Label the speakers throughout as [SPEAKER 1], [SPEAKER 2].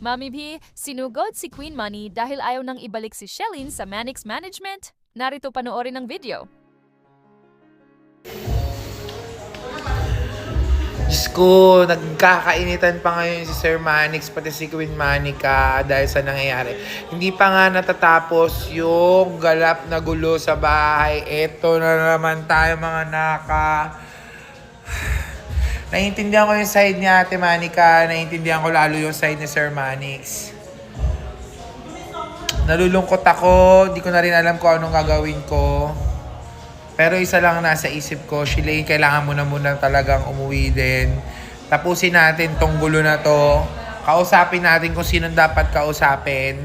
[SPEAKER 1] Mami B, sinugod si Queen Money dahil ayaw nang ibalik si Shelin sa Manix Management. Narito panoorin ang video.
[SPEAKER 2] Diyos ko, nagkakainitan pa ngayon si Sir Manix pati si Queen Manica dahil sa nangyayari. Hindi pa nga natatapos yung galap na gulo sa bahay. Eto na naman tayo mga naka. Naiintindihan ko yung side ni Ate Manica. Naiintindihan ko lalo yung side ni Sir Manix. Nalulungkot ako. Hindi ko na rin alam kung anong gagawin ko. Pero isa lang nasa isip ko, Shilane, kailangan mo na muna talagang umuwi din. Tapusin natin tong gulo na to. Kausapin natin kung sino dapat kausapin.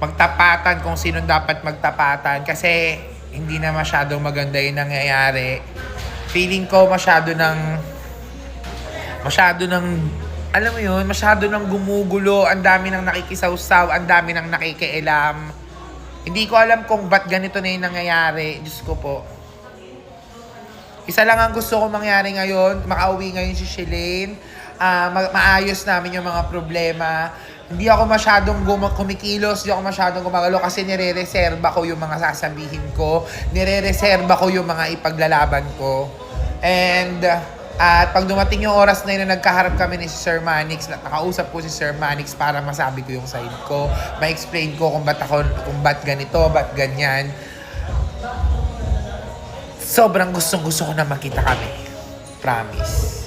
[SPEAKER 2] Magtapatan kung sino dapat magtapatan. Kasi hindi na masyadong maganda yung nangyayari. Feeling ko masyado ng, alam mo yun, masyado ng gumugulo, ang dami ng nakikisawsaw, ang dami ng nakikialam. Hindi ko alam kung ba't ganito na yung nangyayari. Diyos ko po. Isa lang ang gusto ko mangyari ngayon, makauwi ngayon si Shilane, maayos namin yung mga problema. Hindi ako masyadong kumikilos, hindi ako masyadong gumagalo kasi nire-reserva ko yung mga sasabihin ko, nire-reserva ko yung mga ipaglalaban ko. And at pag dumating yung oras na yun na nagkaharap kami ni Sir Manix, nakausap ko si Sir Manix para masabi ko yung side ko, ma-explain ko kung ba't ganito, ba't ganyan. Sobrang gustong-gusto ko na makita kami. Promise.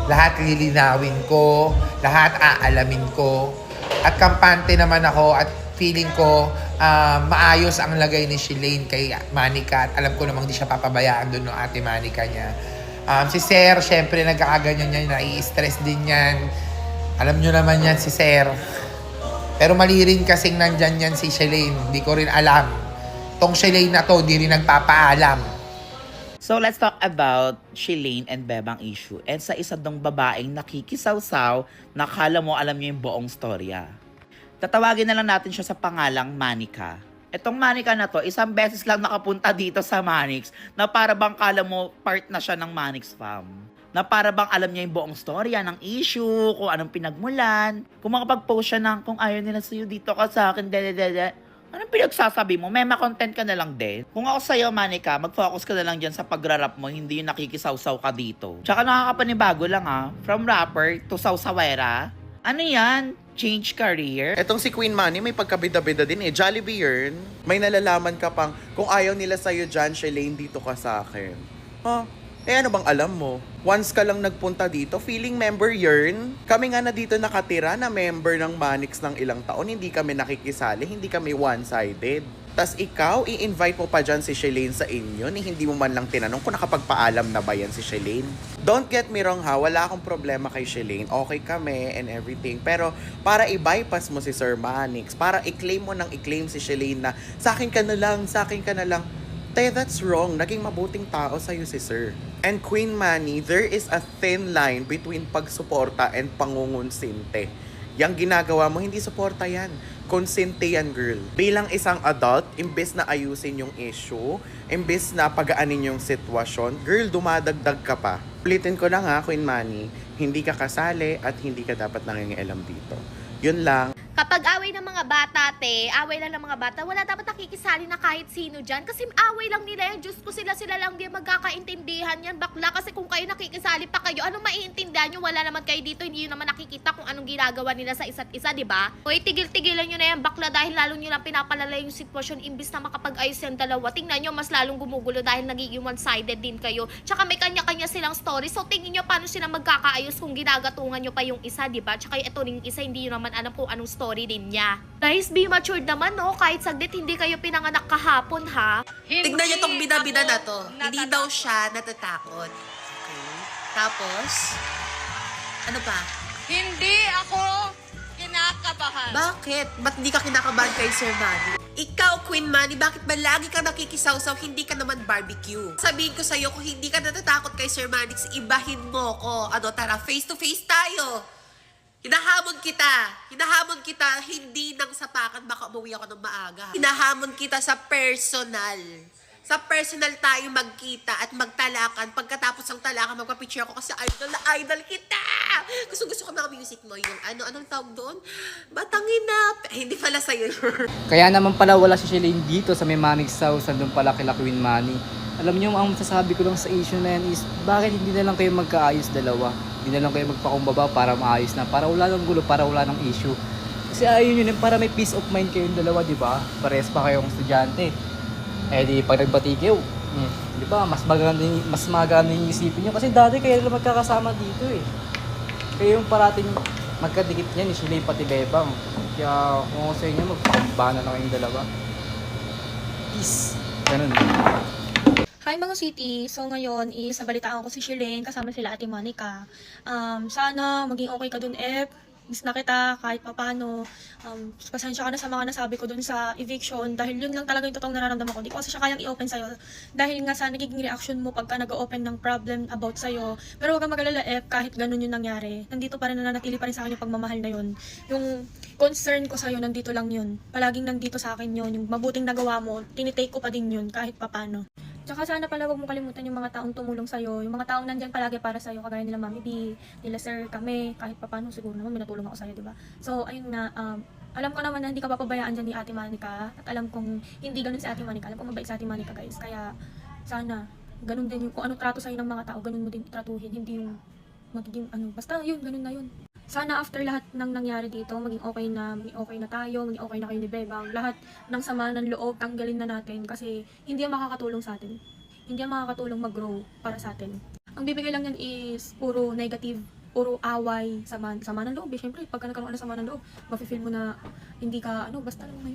[SPEAKER 2] Lahat lilinawin ko, lahat aalamin ko. At kampante naman ako at feeling ko maayos ang lagay ni Shilane kay Manica at alam ko namang di siya papabayaan doon ng Ate Manica niya. Si Sir, syempre nagkakaganyan yan, nai-stress din yan. Alam nyo naman yan si Sir. Pero mali rin kasing nandyan yan si Shilane. Di ko rin alam. Tong Shilane na to, di rin nagpapaalam.
[SPEAKER 3] So let's talk about Shilane and Bebang issue. And sa isa dong babaeng nakikisawsaw, nakala mo alam niyo yung buong storya. Tatawagin na lang natin siya sa pangalang Manica. Etong Manica na to, isang beses lang nakapunta dito sa Manix na para bang kala mo part na siya ng Manix fam. Na para bang alam niya yung buong storya ng issue, kung anong pinagmulan. Kung makapag-post siya ng kung ayaw nila sa'yo dito ka sa akin, anong pinagsasabi mo? Mema content ka na lang din. Kung ako sa'yo, Manica, mag-focus ka na lang dyan sa pag-rap mo, hindi yung nakikisawsaw ka dito. Tsaka nakakapanibago lang from rapper to sawsawera. Ano yan? Change career?
[SPEAKER 4] Etong si Queen Money, may pagkabida-bida din eh. Jollibee yun. May nalalaman ka pang, kung ayaw nila sa'yo dyan, Shilane, dito ka sa akin. Huh? Eh ano bang alam mo? Once ka lang nagpunta dito, feeling member yun. Kami nga na dito nakatira na member ng Manix ng ilang taon. Hindi kami nakikisali, hindi kami one-sided. Tas ikaw, i-invite mo pa dyan si Shilane sa inyo ni hindi mo man lang tinanong kung nakapagpaalam na ba yan si Shilane. Don't get me wrong wala akong problema kay Shilane. Okay kami and everything. Pero para i-bypass mo si Sir Manix, para i-claim mo nang i-claim si Shilane na sa akin ka na lang, sa akin ka na lang. Tay, that's wrong. Naging mabuting tao sa'yo si Sir. And Queen Money, there is a thin line between pagsuporta and pangungunsinte. Yang ginagawa mo, hindi suporta yan. Konsente yan, girl. Bilang isang adult, imbes na ayusin yung issue, imbes na pagaanin yung sitwasyon, girl, dumadagdag ka pa. Ulitin ko lang Queen Money, hindi ka kasali at hindi ka dapat nangingialam dito. Yun lang.
[SPEAKER 5] Kapag away ng mga bata, away lang ng mga bata, wala dapat nakikisali na kahit sino dyan. Kasi away lang nila yan. Diyos ko, sila lang din magkakaintindihan yan. Bakla, kasi kung kayo nakikisali pa kayo, anong maiintindihan nyo? Wala naman kayo dito, hindi nyo naman nakikita kung anong ginagawa nila sa isa't isa, di ba? Hoy, tigil-tigilan nyo na yan, bakla, dahil lalo nyo lang pinapalala yung sitwasyon. Imbis na makapag-ayos yung dalawa, tingnan nyo, mas lalong gumugulo dahil nagiging one-sided din kayo. Tsaka may kanya-kanya silang story. So, tingin nyo paano sila magkakaayos kung ginagatungan nyo pa yung isa, di ba? Tsaka ito ring isa, hindi nyo naman alam kung anong story din niya. Guys, be matured naman, no? Kahit saglit, hindi kayo pinanganak kahapon, ha?
[SPEAKER 6] Tignan niyo tong bida-bida na to. Hindi daw siya natatakot. Okay. Tapos, ano pa?
[SPEAKER 7] Hindi ako kinakabahan.
[SPEAKER 6] Bakit? Ba't hindi ka kinakabahan kay Sir Manny? Ikaw, Queen Manny, bakit ba lagi ka nakikisawsaw, hindi ka naman barbecue? Sabihin ko sa'yo, kung hindi ka natatakot kay Sir Manix, ibahin mo ko. Ano, tara, face to face tayo. Hinahamon kita, hindi nang sapakan, baka umuwi ako ng maaga. Hinahamon kita sa personal. Sa personal tayo magkita at magtalakan. Pagkatapos ng talakan, magpapicture ako kasi idol na idol kita! Gusto ko mga music mo. Yung anong tawag doon? Batangin na. Hindi pala sa'yo.
[SPEAKER 8] Kaya naman pala wala si Shalane dito sa may Manix House, nandun pala kila Queen Manny. Alam niyo, ang masasabi ko lang sa issue na yan is, bakit hindi na lang kayo magkaayos dalawa? Hindi na lang kayo magpakumbaba para maayos na, para wala ng gulo, para wala ng issue. Kasi ayun yun, para may peace of mind kayong dalawa, di ba? Pares pa kayong estudyante. Eh di, pag nagbati kayo, di ba, mas maganda yung isipin nyo. Kasi dati kayo lang magkakasama dito eh. Kayo yung parating magkadikit niyan, Shalane pati Bebang. Kaya kung ako sa inyo, magpakumbana na kayong dalawa. Peace. Ganun.
[SPEAKER 9] Hi mga city! So ngayon is nabalitaan ko si Shalane kasama sila Ate Monica. Sana maging okay ka dun, F. Miss na kita kahit papano. Pasensya ka na sa mga nasabi ko dun sa eviction dahil yun lang talaga yung totoong nararamdaman ko. Hindi ko kasi siya kayang i-open sa'yo dahil nga sa nagiging reaction mo pagka nag-open ng problem about sa'yo. Pero huwag kang mag-alala, F, kahit ganun yung nangyari. Nandito pa rin, nananatili pa rin sa akin yung pagmamahal na yun. Yung concern ko sa'yo, nandito lang yun. Palaging nandito sa akin yun. Yung mabuting nagawa mo, tinitake ko pa din yun kahit papano. Tsaka sana pala huwag mo kalimutan yung mga taong tumulong sa'yo, yung mga taong nandyan palagi para sa'yo, kagaya nila Mami B, nila Sir, kami, kahit papano siguro naman may natulong ako sa'yo, diba? So, ayun na, alam ko naman na hindi ka papabayaan dyan ni Ate Monica, at alam kong hindi ganun si Ate Monica, alam kong mabait si Ate Monica, guys, kaya sana, ganun din yung kung ano trato sa'yo ng mga tao, ganun mo din tratuhin, hindi yung magiging basta yun, ganun na yun. Sana after lahat ng nangyari dito, maging okay na tayo, maging okay na kayo ni Bebang. Lahat ng sama ng loob, tanggalin na natin kasi hindi yan makakatulong sa atin. Hindi yan makakatulong mag-grow para sa atin. Ang bibigay lang yan is puro negative, puro away, sama ng loob. Siyempre, pagka nagkaroon ka ng sama ng loob, mafe-feel mo na hindi ka, basta lang